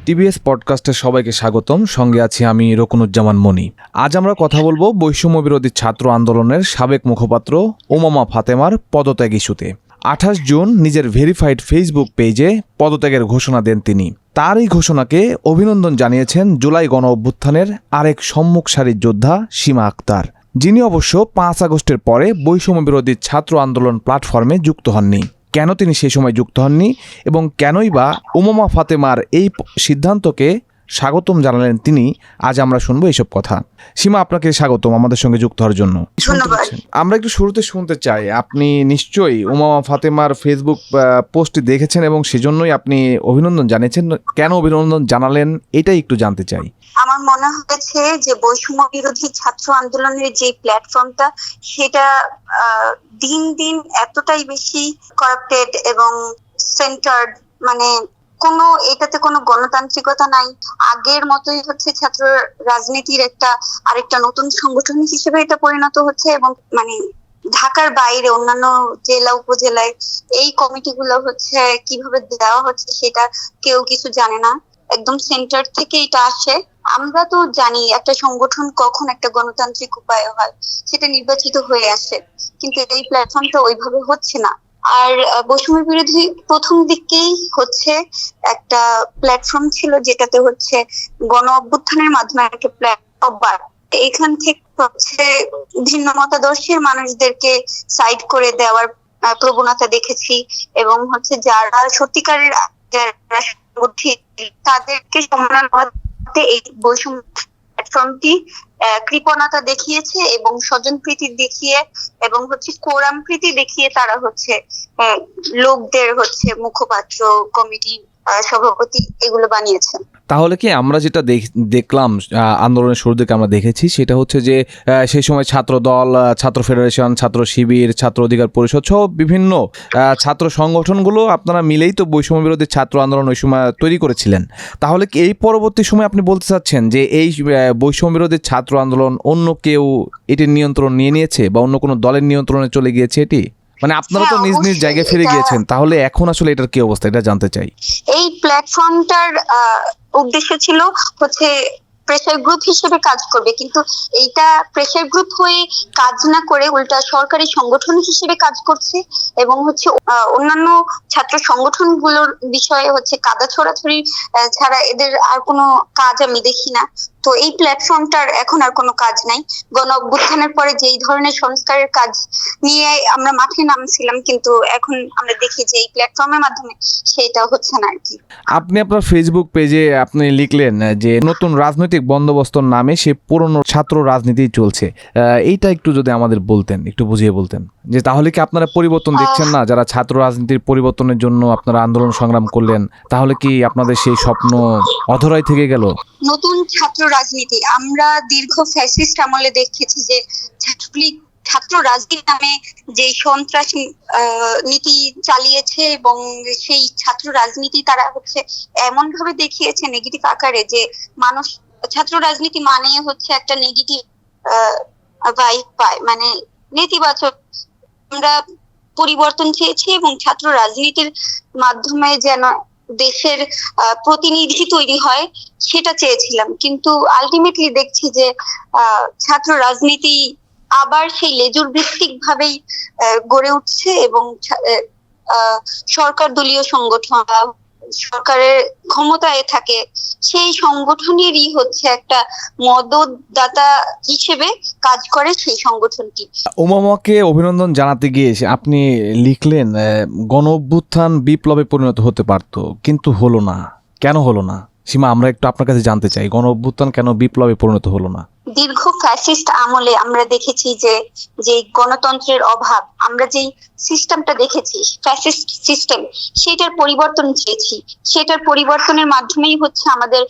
TBS পডকাস্টে সবাইকে স্বাগতম। সঙ্গে আছি আমি রকুনুজ্জামান মনি। আজ আমরা কথা বলবো বৈষম্য বিরোধী ছাত্র আন্দোলনের সাবেক মুখপাত্র উমামা ফাতেমার পদত্যাগ ইস্যুতে। 28 জুন নিজের ভেরিফাইড ফেসবুক পেজে পদত্যাগের ঘোষণা দেন তিনি। তার এই ঘোষণাকে অভিনন্দন জানিয়েছেন জুলাই গণ অভ্যুত্থানের আরেক সম্মুখ সারির যোদ্ধা সীমা আক্তার, যিনি অবশ্য 5 আগস্টের পরে বৈষম্য বিরোধী ছাত্র আন্দোলন প্ল্যাটফর্মে যুক্ত হননি। কেন তিনি সেই সময় যুক্ত হননি এবং কেনই বা উমামা ফাতেমার এই সিদ্ধান্তকে স্বাগতম জানালেন তিনি, আজ আমরা শুনবো এইসব কথা। সীমা, আপনাকে স্বাগতম আমাদের সঙ্গে যুক্ত হওয়ার জন্য। আমরা একটু শুরুতে শুনতে চাই, আপনি নিশ্চয়ই উমামা ফাতেমার ফেসবুক পোস্টটি দেখেছেন এবং সেজন্যই আপনি অভিনন্দন জানিয়েছেন। কেন অভিনন্দন জানালেন এটাই একটু জানতে চাই। আমার মনে হয়েছে যে বৈষম্য বিরোধী ছাত্র আন্দোলনের যে প্ল্যাটফর্মটা, সেটা দিন দিন এতটাই বেশি করাপ্টেড এবং সেন্টার্ড, মানে এটাতে কোনো গণতান্ত্রিকতা নাই। আগের মতোই হচ্ছে ছাত্র রাজনীতির আরেকটা নতুন সংগঠন হিসেবে এটা পরিণত হচ্ছে এবং মানে ঢাকার বাইরে অন্যান্য জেলা উপজেলায় এই কমিটিগুলো হচ্ছে কিভাবে দেওয়া হচ্ছে সেটা কেউ কিছু জানে না। একদম সেন্টার থেকে এটা আসে। আমরা তো জানি একটা সংগঠন কখন একটা গণতান্ত্রিক উপায় হয়, সেটা নির্বাচিত হয়ে আসে, কিন্তু এই প্ল্যাটফর্মটা ওইভাবে হচ্ছে না। আর বৈষম্য বিরোধী প্রথম দিকেই হচ্ছে একটা প্ল্যাটফর্ম ছিল যেটাতে হচ্ছে গণ অভ্যুত্থানের মাধ্যমে একটা প্ল্যাটফর্ম, এখান থেকে হচ্ছে ভিন্ন মতাদর্শের মানুষদেরকে সাইড করে দেওয়ার প্রবণতা দেখেছি এবং হচ্ছে যারা সত্যিকারের তাদেরকে এই বৈষম্য প্ল্যাটফর্মটি কৃপণতা দেখিয়েছে এবং স্বজনপ্রীতি দেখিয়ে এবং হচ্ছে কোরাম প্রীতি দেখিয়ে তারা হচ্ছে লোকদের হচ্ছে মুখপাত্র, কমিটি সভাপতি এগুলো বানিয়েছে। তাহলে কি আমরা যেটা দেখলাম আন্দোলনের শুরু থেকে আমরা দেখেছি সেটা হচ্ছে যে সেই সময় ছাত্র দল, ছাত্র ফেডারেশন, ছাত্র শিবির, ছাত্র অধিকার পরিষদ সহ বিভিন্ন ছাত্র সংগঠনগুলো আপনারা মিলেই তো বৈষম্য বিরোধী ছাত্র আন্দোলন ওই সময় তৈরি করেছিলেন। তাহলে কি এই পরবর্তী সময় আপনি বলতে চাচ্ছেন যে এই বৈষম্য বিরোধী ছাত্র আন্দোলন অন্য কেউ এটির নিয়ন্ত্রণ নিয়ে নিয়েছে বা অন্য কোনো দলের নিয়ন্ত্রণে চলে গিয়েছে? এটি মানে আপনারা তো নিজ নিজ জায়গায় ফিরে গিয়েছেন, তাহলে এখন আসলে এটার কি অবস্থা এটা জানতে চাই। এই প্ল্যাটফর্মটার উদ্দেশ্য ছিল হচ্ছে প্রেসার গ্রুপ হিসেবে কাজ করবে, কিন্তু এইটা প্রেসার গ্রুপ হয়ে কাজ না করে উল্টা সরকারি সংগঠন হিসেবে কাজ করছে এবং হচ্ছে অন্যান্য ছাত্র সংগঠনগুলোর বিষয়ে হচ্ছে কাদা ছোড়াছড়ি ছাড়া এদের আর কোনো কাজ আমি দেখি না। তো এই প্ল্যাটফর্মটার এখন আর কোনো কাজ নাই। গণ অভ্যুত্থানের পরে যেই ধরনের সংস্কারের কাজ নিয়ে আমরা মাঠে নামছিলাম, কিন্তু এখন আমরা দেখি যে এই প্ল্যাটফর্মের মাধ্যমে সেটা হচ্ছে না আর কি। আপনি আপনার ফেসবুক পেজে আপনি লিখলেন যে নতুন রাজনৈতিক বন্দোবস্তর নামে সে পুরনো ছাত্র রাজনীতি চলছে। এইটা একটু যদি আমাদের বলতেন, একটু বুঝিয়ে বলতেন যে তাহলে কি আপনারা পরিবর্তন দেখছেন না? যারা ছাত্র রাজনীতির পরিবর্তনের জন্য আপনারা আন্দোলন সংগ্রাম করলেন, তাহলে কি আপনাদের সেই স্বপ্ন অধরাই থেকে গেল? নতুন ছাত্র রাজনীতি আমরা দীর্ঘ ফ্যাসিস্ট আমলে দেখেছি যে ছাত্রলীগ ছাত্র রাজনীতি নামে যে সন্ত্রাসী নীতি চালিয়েছে এবং সেই ছাত্র রাজনীতি তারা হচ্ছে এমন ভাবে দেখিয়েছে নেগেটিভ আকারে যে মানুষ ছাত্র রাজনীতি মানে হচ্ছে একটা নেগেটিভ ভাইব পায়, মানে নেতিবাচক। আমরা পরিবর্তন চেয়েছি এবং ছাত্র রাজনীতির মাধ্যমে যেন দেশের প্রতিনিধি তৈরি হয় সেটা চেয়েছিলাম, কিন্তু আলটিমেটলি দেখছি যে ছাত্র রাজনীতি আবার সেই লেজুর ভিত্তিক ভাবেই গড়ে উঠছে এবং সরকার দলীয় সংগঠন সরকারের ক্ষমতায় থাকে সেই সংগঠনেরই হচ্ছে একটা মদতদাতা হিসেবে কাজ করে সেই সংগঠনটি। উমামাকে অভিনন্দন জানাতে গিয়ে আপনি লিখলেন গণ অভ্যুত্থান বিপ্লবে পরিণত হতে পারত, কিন্তু হলো না। কেন হলো না সীমা, আমরা একটু আপনার কাছে জানতে চাই, গণ অভ্যুত্থান কেন বিপ্লবে পরিণত হলো না? দীর্ঘ ফ্যাসিস্ট আমলে আমরা দেখেছি যে গণতন্ত্রের অভাব, আমরা যেই সিস্টেমটা দেখেছি ফ্যাসিস্ট সিস্টেম, সেটার পরিবর্তন চেয়েছি। সেটার পরিবর্তনের মাধ্যমেই হচ্ছে আমাদের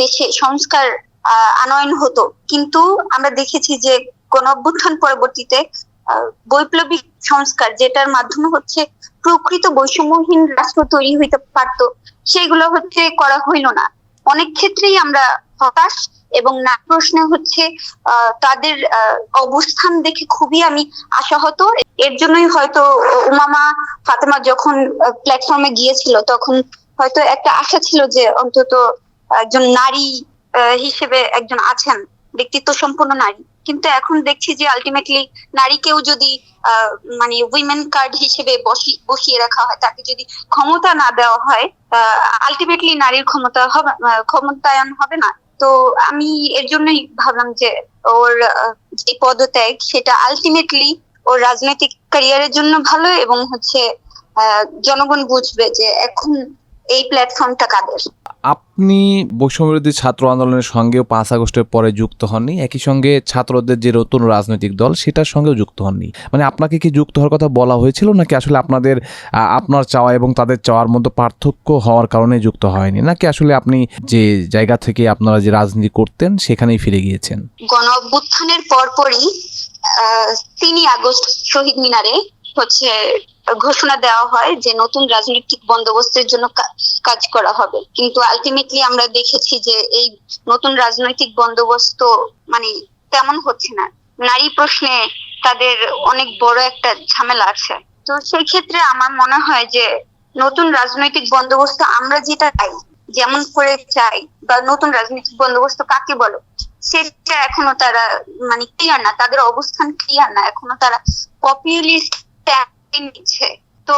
দেশে সংস্কার আনয়ন হতো, কিন্তু আমরা দেখেছি যে গণ অভ্যুত্থান পরবর্তীতে বৈপ্লবিক সংস্কার যেটার মাধ্যমে হচ্ছে প্রকৃত বৈষম্যহীন রাষ্ট্র তৈরি হইতে পারতো, সেগুলো হচ্ছে করা হইল না। অনেক ক্ষেত্রেই আমরা হতাশ এবং না প্রশ্নে হচ্ছে তাদের অবস্থান দেখে খুবই আমি আশাহত। এর জন্যই হয়তো উমামা ফাতেমা যখন প্ল্যাটফর্মে গিয়েছিল তখন হয়তো একটা আশা ছিল যে অন্তত একজন নারী হিসেবে একজন আছেন, ব্যক্তিত্ব সম্পন্ন নারী। কিন্তু এখন দেখছি যে আলটিমেটলি নারীকেও যদি মানে উইমেন কার্ড হিসেবে বসিয়ে রাখা হয়, তাকে যদি ক্ষমতা না দেওয়া হয়, আলটিমেটলি নারীর ক্ষমতায়ন হবে না। তো আমি এর জন্যই ভাবলাম যে ওর যে পদত্যাগ সেটা আলটিমেটলি ওর রাজনৈতিক ক্যারিয়ারের জন্য ভালো, এবং জনগণ বুঝবে যে এখন এই প্ল্যাটফর্মটা কাদের। আপনি বৈষম্যবিরোধী ছাত্র আন্দোলনের সঙ্গেও 5 আগস্টের পরে যুক্ত হননি, একই সঙ্গে ছাত্রদের যে নতুন রাজনৈতিক দল সেটার সঙ্গেও যুক্ত হননি। মানে আপনাকে কি যুক্ত হওয়ার কথা বলা হয়েছিল, নাকি আসলে আপনার চাওয়া এবং তাদের চাওয়ার মধ্যে পার্থক্য হওয়ার কারণে যুক্ত হয়নি, নাকি আসলে আপনি যে জায়গা থেকে আপনারা যে রাজনীতি করতেন সেখানেই ফিরে গিয়েছেন? গণ অভ্যুত্থানের পরপরই 3 আগস্ট শহীদ মিনারে ঘোষণা দেওয়া হয় যে নতুন রাজনৈতিক বন্দোবস্তের জন্য কাজ করা হবে। কিন্তু আলটিমেটলি আমরা দেখেছি যে এই নতুন রাজনৈতিক বন্দোবস্ত মানে তেমন হচ্ছে না। নারী প্রশ্নে তাদের অনেক বড় একটা ঝামেলা আছে। তো সেই ক্ষেত্রে আমার মনে হয় যে নতুন রাজনৈতিক বন্দোবস্ত আমরা যেটা চাই, যেমন করে চাই, বা নতুন রাজনৈতিক বন্দোবস্ত কাকে বলে সেটা এখনো তারা মানে ক্লিয়ার না, তাদের অবস্থান ক্লিয়ার না, এখনো তারা পপুলিস্ট নিচ্ছে। তো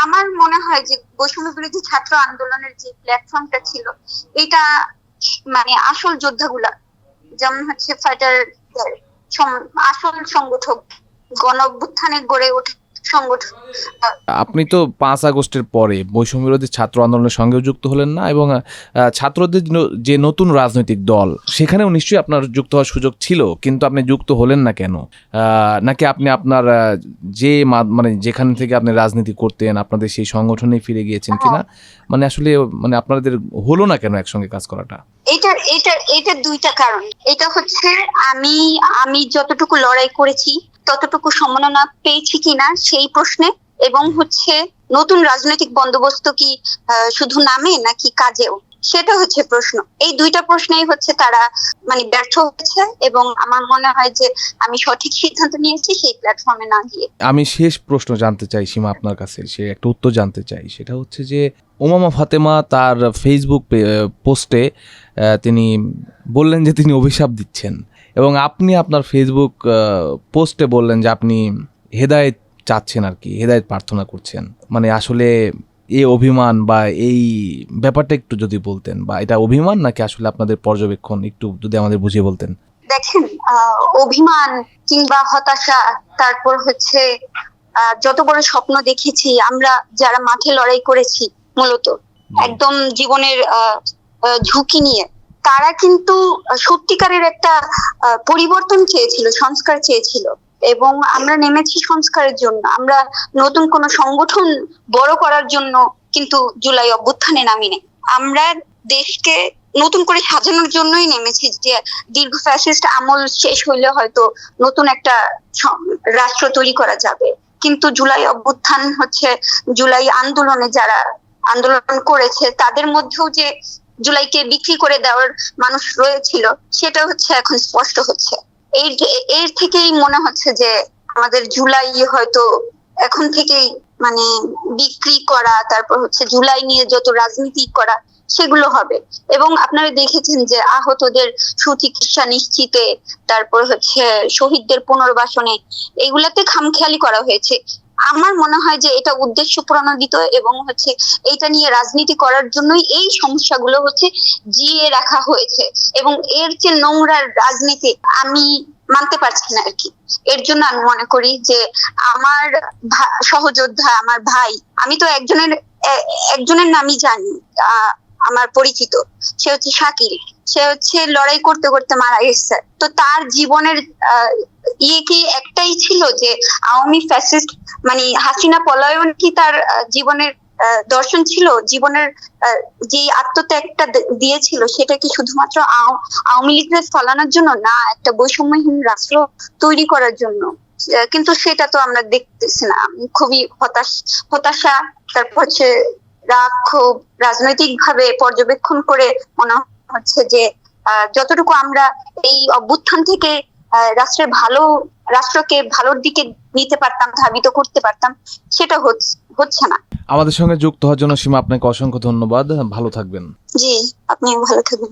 আমার মনে হয় যে বৈষম্য বিরোধী ছাত্র আন্দোলনের যে প্ল্যাটফর্মটা ছিল, এটা মানে আসল যোদ্ধাগুলা, যেমন ফাইটার, আসল সংগঠক, গণ অভ্যুত্থানে গড়ে ওঠে সংগঠন। আপনি তো 5 আগস্টের পরে বৈষম্যবিরোধী ছাত্র আন্দোলনের সঙ্গেও যুক্ত হলেন না, এবং ছাত্রদের যে নতুন রাজনৈতিক দল সেখানেও নিশ্চয়ই আপনার যুক্ত হওয়ার সুযোগ ছিল, কিন্তু আপনি যুক্ত হলেন না কেন? নাকি আপনি আপনার মানে যেখান থেকে আপনি রাজনীতি করতেন আপনাদের সেই সংগঠনে ফিরে গিয়েছেন কিনা? মানে আসলে মানে আপনাদের হলো না কেন একসঙ্গে কাজ করাটা? এটা দুইটা কারণ। এটা আমি যতটুকু লড়াই করেছি ততটুকু সম্মাননা পেয়েছি কিনা সেই প্রশ্নে, এবং নতুন রাজনৈতিক বন্দোবস্ত কি শুধু নামে নাকি কাজেও, সেটা প্রশ্ন। এই দুইটা প্রশ্নেই তারা মানে ব্যর্থ হয়েছে, এবং আমার মনে হয় যে আমি সঠিক সিদ্ধান্ত নিয়েছি সেই প্ল্যাটফর্মে না গিয়ে। আমি শেষ প্রশ্ন জানতে চাই সীমা আপনার কাছে, সে একটা উত্তর জানতে চাই। সেটা হচ্ছে যে উমামা ফাতেমা তার ফেসবুক পোস্টে তিনি বললেন যে তিনি অভিশাপ দিচ্ছেন, এবং আপনি আপনার ফেসবুক পোস্টে বললেন যে আপনি হেদায়েত চাচ্ছেন, আর কি হেদায়েত প্রার্থনা করছেন। মানে আসলে এই অভিমান বা এই ব্যাপারটা একটু যদি বলতেন, বা এটা অভিমান নাকি আসলে আপনাদের পর্যবেক্ষণ, একটু যদি আমাদের বুঝিয়ে বলতেন। দেখেন, অভিমান কিংবা হতাশা, তারপর যত বড় স্বপ্ন দেখেছি আমরা যারা মাঠে লড়াই করেছি, মূলত একদম জীবনের ঝুঁকি নিয়ে, তারা কিন্তু সত্যিকারের একটা পরিবর্তন চেয়েছিল, সংস্কার চেয়েছিল, এবং আমরা নেমেছি সংস্কারের জন্য। আমরা নতুন কোন সংগঠন বড় করার জন্য কিন্তু জুলাই অভ্যুত্থানে নামিনি। আমরা দেশকে নতুন করে সাজানোর জন্যই নেমেছি, যে দীর্ঘ ফ্যাসিস্ট আমল শেষ হইলে হয়তো নতুন একটা রাষ্ট্র তৈরি করা যাবে। কিন্তু জুলাই অভ্যুত্থান জুলাই আন্দোলনে যারা আন্দোলন করেছে তাদের মধ্যেও যে জুলাইকে বিক্রি করে দেওয়ার মানুষ রয়েছিল, সেটা এখন স্পষ্ট হচ্ছে। এর থেকেই মনে হচ্ছে যে আমাদের জুলাই হয়তো এখন থেকেই মানে বিক্রি করা, তারপর জুলাই নিয়ে যত রাজনীতি করা সেগুলো হবে। এবং আপনারা দেখেছেন যে আহতদের সুচিকিৎসা নিশ্চিতে, তারপর শহীদদের পুনর্বাসনে, এগুলাতে খামখেয়ালি করা হয়েছে। আমার মনে হয় যে এটা উদ্দেশ্য প্রণোদিত, এবং এইটা নিয়ে রাজনীতি করার জন্যই এই সমস্যাগুলো জিয়ে রাখা হয়েছে, এবং এর যে নোংরা রাজনীতি আমি মানতে পারছি না আর কি। এর জন্য আমি মনে করি যে আমার সহযোদ্ধা, আমার ভাই, আমি তো একজনের নামই জানি, আমার পরিচিত, সে শাকিল, সে লড়াই করতে করতে মারা গেছে। তো তার জীবনের কি একটাই ছিল যে আওয়ামী ফ্যাসিস্ট মানে হাসিনা পলায়ন কি তার জীবনের দর্শন ছিল? জীবনের যে আত্মত্যাগটা দিয়েছিল সেটা কি শুধুমাত্র আওয়ামী লীগের ফলানোর জন্য না, একটা বৈষম্যহীন রাষ্ট্র তৈরি করার জন্য? কিন্তু সেটা তো আমরা দেখতেছি না। খুবই হতাশা, তারপর রাগ, ক্ষোভ, রাজনৈতিক ভাবে পর্যবেক্ষণ করে মনে হচ্ছে যে যতটুকু আমরা এই অভ্যুত্থান থেকে রাষ্ট্রকে ভালোর দিকে নিতে পারতাম, ধাবিত করতে পারতাম, সেটা হচ্ছে না। আমাদের সঙ্গে যুক্ত হওয়ার জন্য সীমা আপনাকে অসংখ্য ধন্যবাদ। ভালো থাকবেন। জি, আপনিও ভালো থাকবেন।